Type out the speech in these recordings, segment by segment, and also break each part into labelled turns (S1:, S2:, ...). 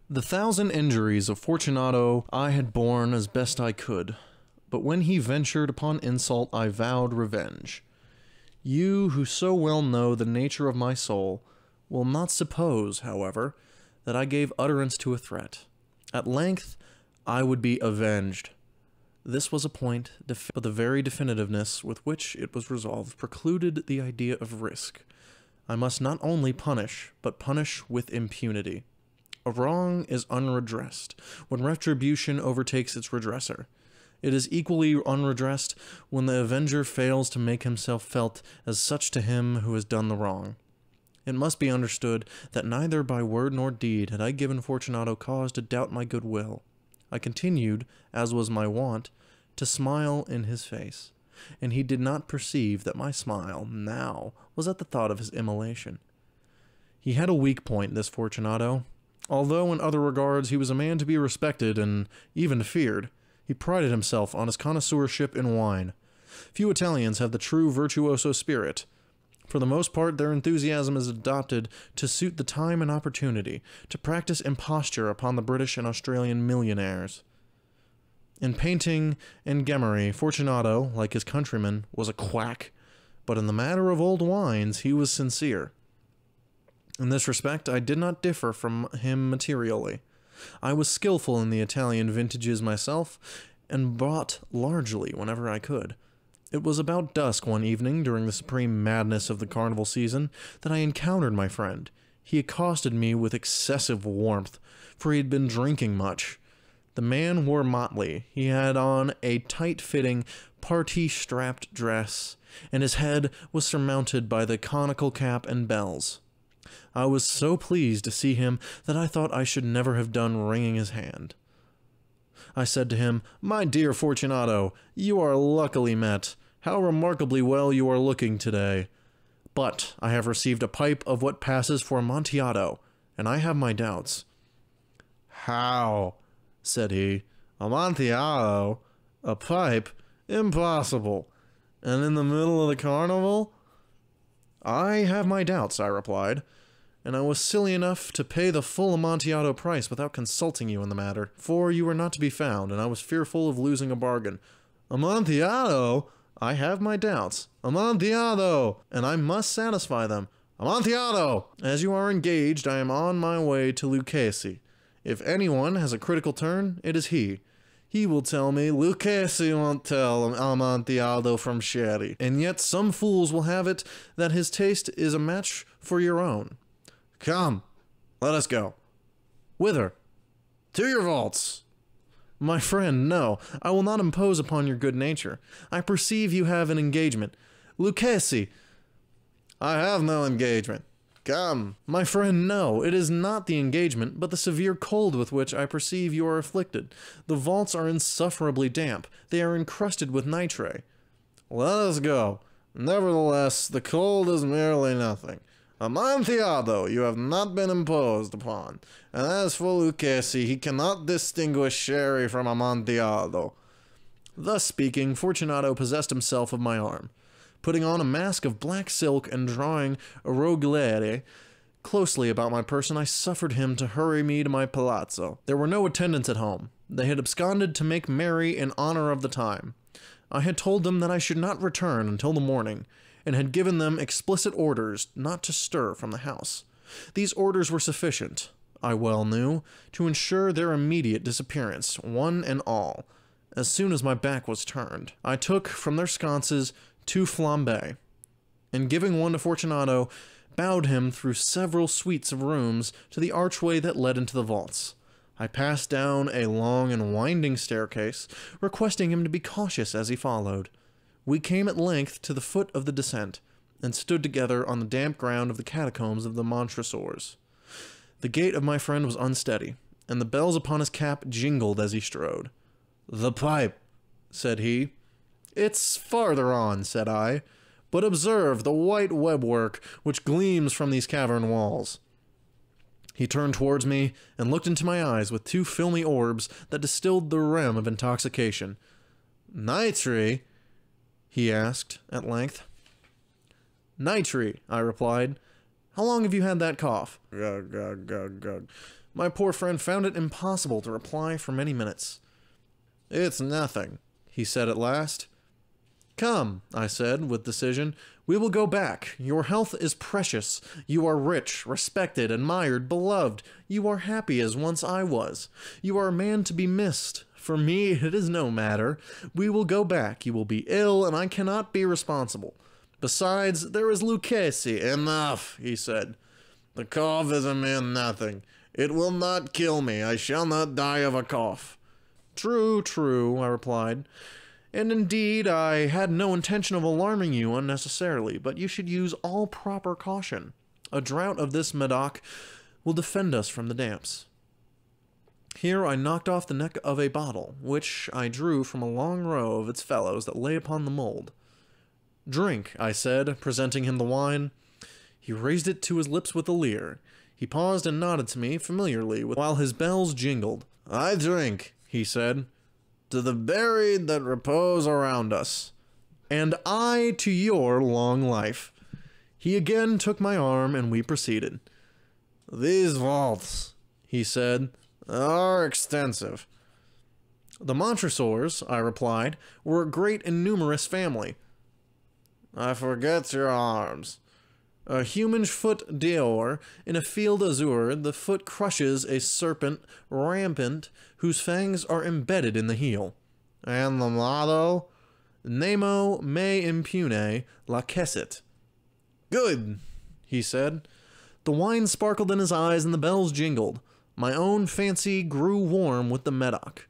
S1: The 1,000 injuries of Fortunato I had borne as best I could, but when he ventured upon insult I vowed revenge. You, who so well know the nature of my soul, will not suppose, however, that I gave utterance to a threat. At length, I would be avenged. This was a point, but the very definitiveness with which it was resolved precluded the idea of risk. I must not only punish, but punish with impunity. A wrong is unredressed when retribution overtakes its redresser. It is equally unredressed when the avenger fails to make himself felt as such to him who has done the wrong. It must be understood that neither by word nor deed had I given Fortunato cause to doubt my goodwill. I continued, as was my wont, to smile in his face, and he did not perceive that my smile now was at the thought of his immolation. He had a weak point, this Fortunato. Although in other regards he was a man to be respected and even feared, he prided himself on his connoisseurship in wine. Few Italians have the true virtuoso spirit. For the most part, their enthusiasm is adopted to suit the time and opportunity, to practice imposture upon the British and Australian millionaires. In painting and gemmary, Fortunato, like his countrymen, was a quack, but in the matter of old wines he was sincere. In this respect, I did not differ from him materially. I was skillful in the Italian vintages myself, and bought largely whenever I could. It was about dusk one evening, during the supreme madness of the carnival season, that I encountered my friend. He accosted me with excessive warmth, for he had been drinking much. The man wore motley. He had on a tight-fitting, party-strapped dress, and his head was surmounted by the conical cap and bells. I was so pleased to see him that I thought I should never have done wringing his hand. I said to him, "My dear Fortunato, you are luckily met. How remarkably well you are looking today. But I have received a pipe of what passes for Amontillado, and I have my doubts." "How?" said he. "Amontillado? A pipe? Impossible. And in the middle of the carnival?" "I have my doubts," I replied, "and I was silly enough to pay the full Amontillado price without consulting you in the matter, for you were not to be found, and I was fearful of losing a bargain." "Amontillado? I have my doubts. Amontillado! And I must satisfy them. Amontillado! As you are engaged, I am on my way to Lucchese. If anyone has a critical turn, it is he. He will tell me, Lucchese won't tell Amontillado from Sherry. And yet some fools will have it that his taste is a match for your own. Come, let us go." "Whither?" "To your vaults." "My friend, no. I will not impose upon your good nature. I perceive you have an engagement. Lucchese!" "I have no engagement. Come." "My friend, no. It is not the engagement, but the severe cold with which I perceive you are afflicted. The vaults are insufferably damp. They are encrusted with nitre." "Let us go. Nevertheless, the cold is merely nothing. Amontillado, you have not been imposed upon. And as for Lucchese, he cannot distinguish Sherry from Amontillado." Thus speaking, Fortunato possessed himself of my arm. Putting on a mask of black silk and drawing a rogueliere closely about my person, I suffered him to hurry me to my palazzo. There were no attendants at home. They had absconded to make merry in honor of the time. I had told them that I should not return until the morning, and had given them explicit orders not to stir from the house. These orders were sufficient, I well knew, to ensure their immediate disappearance, one and all, as soon as my back was turned. I took from their sconces 2 flambés, and giving one to Fortunato, bowed him through several suites of rooms to the archway that led into the vaults. I passed down a long and winding staircase, requesting him to be cautious as he followed. We came at length to the foot of the descent, and stood together on the damp ground of the catacombs of the Montresors. The gait of my friend was unsteady, and the bells upon his cap jingled as he strode. "The pipe," said he. "It's farther on," said I, "but observe the white webwork which gleams from these cavern walls." He turned towards me, and looked into my eyes with 2 filmy orbs that distilled the rem of intoxication. "Nitre?" he asked, at length. "Nitre," I replied. "How long have you had that cough?" "Gug, gug, gug, gug." My poor friend found it impossible to reply for many minutes. "It's nothing," he said at last. "Come," I said with decision, "we will go back. Your health is precious. You are rich, respected, admired, beloved. You are happy as once I was. You are a man to be missed. For me, it is no matter. We will go back. You will be ill, and I cannot be responsible. Besides, there is Lucchesi." "Enough," he said. "The cough is a mere nothing. It will not kill me. I shall not die of a cough." "True, true," I replied. "And indeed, I had no intention of alarming you unnecessarily, but you should use all proper caution. A draught of this Medoc will defend us from the damps." Here I knocked off the neck of a bottle, which I drew from a long row of its fellows that lay upon the mould. "Drink," I said, presenting him the wine. He raised it to his lips with a leer. He paused and nodded to me familiarly while his bells jingled. "I drink," he said, "to the buried that repose around us." "And I to your long life." He again took my arm, and we proceeded. "These vaults," he said, "are extensive." "The Montresors," I replied, "were a great and numerous family." "I forget your arms." "A human foot d'or in a field azure, the foot crushes a serpent rampant whose fangs are embedded in the heel." "And the motto?" "Nemo me impune lacessit." "Good," he said. The wine sparkled in his eyes and the bells jingled. My own fancy grew warm with the Medoc.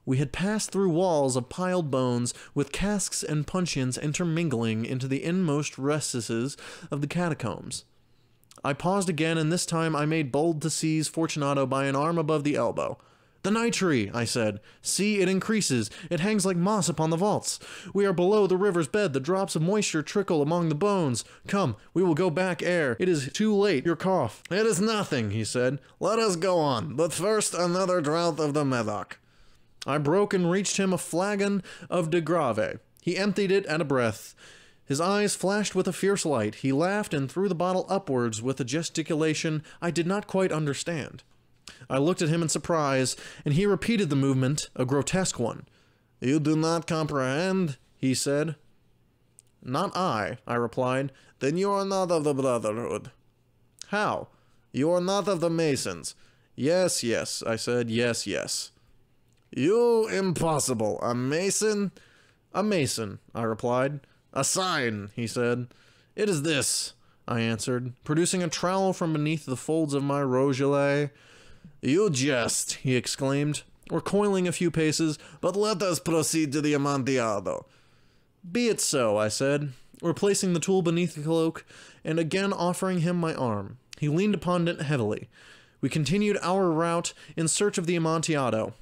S1: We had passed through walls of piled bones, with casks and puncheons intermingling into the inmost recesses of the catacombs. I paused again, and this time I made bold to seize Fortunato by an arm above the elbow. "The nitre," I said. "See, it increases. It hangs like moss upon the vaults. We are below the river's bed. The drops of moisture trickle among the bones. Come, we will go back ere it is too late. Your cough." "It is nothing," he said. "Let us go on. But first another draught of the Medoc." I broke and reached him a flagon of de Grave. He emptied it at a breath. His eyes flashed with a fierce light. He laughed and threw the bottle upwards with a gesticulation I did not quite understand. I looked at him in surprise, and he repeated the movement, a grotesque one. "You do not comprehend?" he said. "Not I," I replied. "Then you are not of the Brotherhood." "How?" "You are not of the Masons." "Yes, yes," I said. "Yes, yes." "You impossible. A Mason?" "A Mason," I replied. "A sign," he said. "It is this," I answered, producing a trowel from beneath the folds of my rogelet. "You jest," he exclaimed, recoiling a few paces, "but let us proceed to the Amontillado." "Be it so," I said, replacing the tool beneath the cloak, and again offering him my arm. He leaned upon it heavily. We continued our route in search of the Amontillado.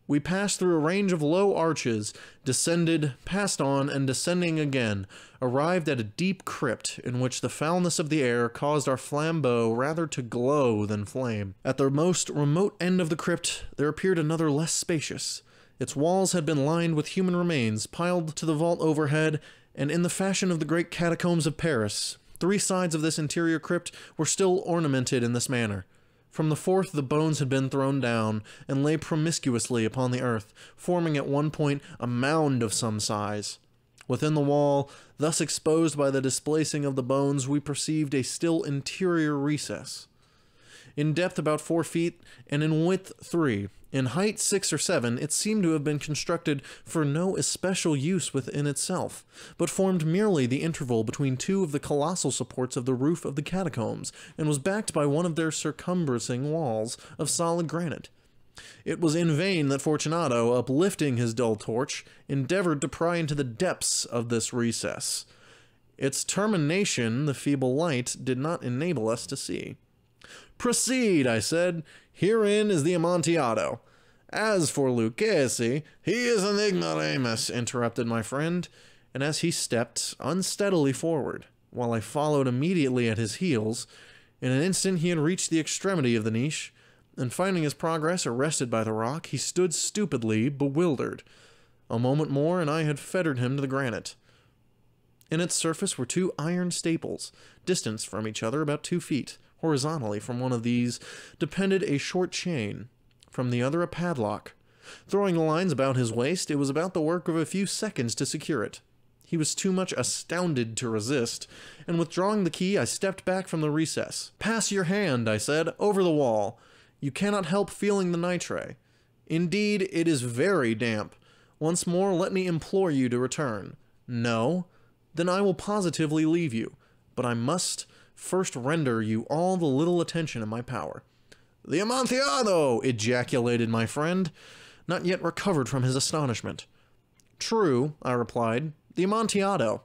S1: We passed through a range of low arches, descended, passed on, and descending again, arrived at a deep crypt in which the foulness of the air caused our flambeaux rather to glow than flame. At the most remote end of the crypt there appeared another less spacious. Its walls had been lined with human remains, piled to the vault overhead, and in the fashion of the great catacombs of Paris. 3 sides of this interior crypt were still ornamented in this manner. From the fourth the bones had been thrown down, and lay promiscuously upon the earth, forming at one point a mound of some size. Within the wall, thus exposed by the displacing of the bones, we perceived a still interior recess. In depth about 4 feet, and in width 3. In height 6 or 7, it seemed to have been constructed for no especial use within itself, but formed merely the interval between 2 of the colossal supports of the roof of the catacombs, and was backed by one of their circumbracing walls of solid granite. It was in vain that Fortunato, uplifting his dull torch, endeavored to pry into the depths of this recess. Its termination the feeble light did not enable us to see. "Proceed," I said. "Herein is the Amontillado." "As for Lucchesi, he is an ignoramus," interrupted my friend, and as he stepped unsteadily forward, while I followed immediately at his heels, in an instant he had reached the extremity of the niche, and finding his progress arrested by the rock, he stood stupidly bewildered. A moment more, and I had fettered him to the granite. In its surface were 2 iron staples, distant from each other about 2 feet, Horizontally from one of these depended a short chain, from the other a padlock. Throwing the lines about his waist, it was about the work of a few seconds to secure it. He was too much astounded to resist, and withdrawing the key, I stepped back from the recess. "Pass your hand," I said, "over the wall. You cannot help feeling the nitre. Indeed, it is very damp. Once more, let me implore you to return. No? Then I will positively leave you, but I must first render you all the little attention in my power." "The Amontillado!" ejaculated my friend, not yet recovered from his astonishment. "True," I replied, "the Amontillado."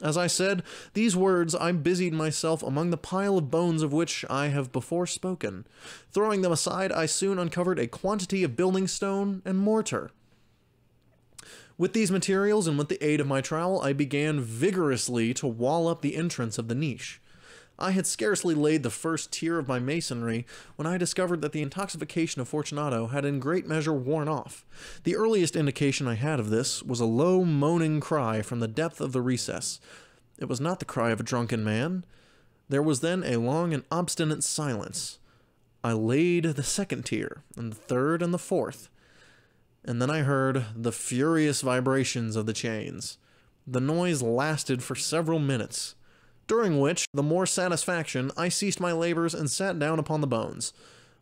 S1: As I said these words, I busied myself among the pile of bones of which I have before spoken. Throwing them aside, I soon uncovered a quantity of building stone and mortar. With these materials and with the aid of my trowel, I began vigorously to wall up the entrance of the niche. I had scarcely laid the first tier of my masonry when I discovered that the intoxication of Fortunato had in great measure worn off. The earliest indication I had of this was a low moaning cry from the depth of the recess. It was not the cry of a drunken man. There was then a long and obstinate silence. I laid the second tier, and the third and the fourth, and then I heard the furious vibrations of the chains. The noise lasted for several minutes, during which, the more satisfaction, I ceased my labors and sat down upon the bones.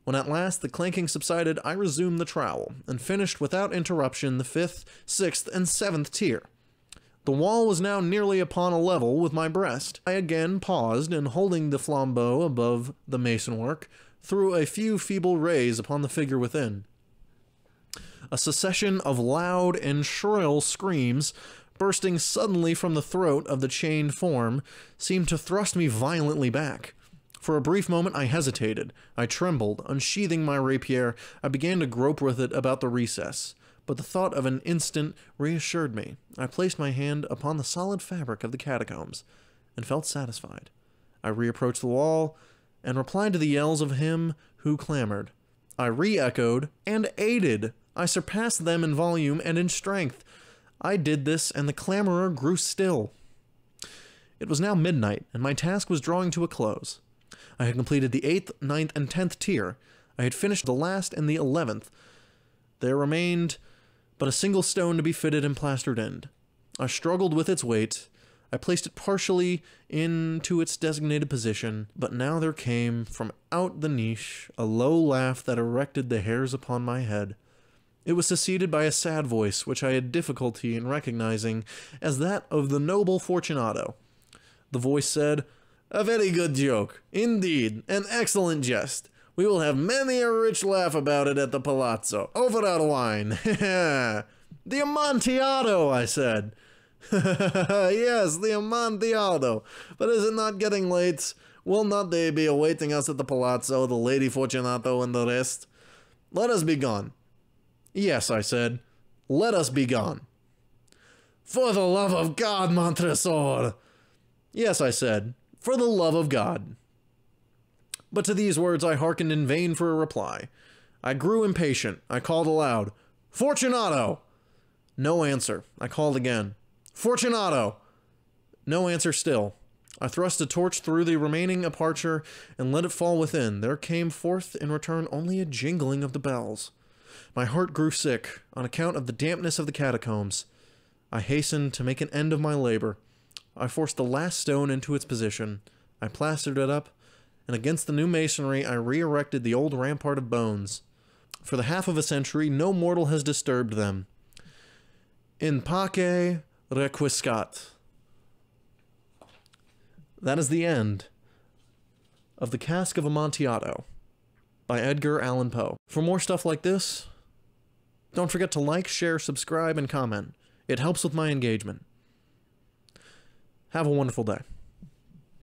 S1: When at last the clanking subsided, I resumed the trowel, and finished without interruption the fifth, sixth, and seventh tier. The wall was now nearly upon a level with my breast. I again paused, and holding the flambeau above the masonwork, threw a few feeble rays upon the figure within. A succession of loud and shrill screams, bursting suddenly from the throat of the chained form, seemed to thrust me violently back. For a brief moment I hesitated. I trembled. Unsheathing my rapier, I began to grope with it about the recess, but the thought of an instant reassured me. I placed my hand upon the solid fabric of the catacombs, and felt satisfied. I reapproached the wall, and replied to the yells of him who clamored. I re-echoed, and aided. I surpassed them in volume and in strength. I did this, and the clamorer grew still. It was now midnight, and my task was drawing to a close. I had completed the 8th, 9th, and 10th tier. I had finished the last and the 11th. There remained but a single stone to be fitted and plastered in. I struggled with its weight. I placed it partially into its designated position, but now there came from out the niche a low laugh that erected the hairs upon my head. It was succeeded by a sad voice, which I had difficulty in recognizing as that of the noble Fortunato. The voice said, "A very good joke. Indeed, an excellent jest. We will have many a rich laugh about it at the palazzo. Over our wine. The Amontillado," I said. "Yes, the Amontillado. But is it not getting late? Will not they be awaiting us at the palazzo, the Lady Fortunato and the rest? Let us be gone." "Yes," I said, "let us be gone." "For the love of God, Montresor!" "Yes," I said, "for the love of God." But to these words I hearkened in vain for a reply. I grew impatient. I called aloud, "Fortunato!" No answer. I called again, "Fortunato!" No answer still. I thrust a torch through the remaining aperture and let it fall within. There came forth in return only a jingling of the bells. My heart grew sick on account of the dampness of the catacombs. I hastened to make an end of my labor. I forced the last stone into its position. I plastered it up, and against the new masonry I re-erected the old rampart of bones. For the half of a century no mortal has disturbed them. In pace requiescat. That is the end of the Cask of Amontillado by Edgar Allan Poe. For more stuff like this, don't forget to like, share, subscribe, and comment. It helps with my engagement. Have a wonderful day.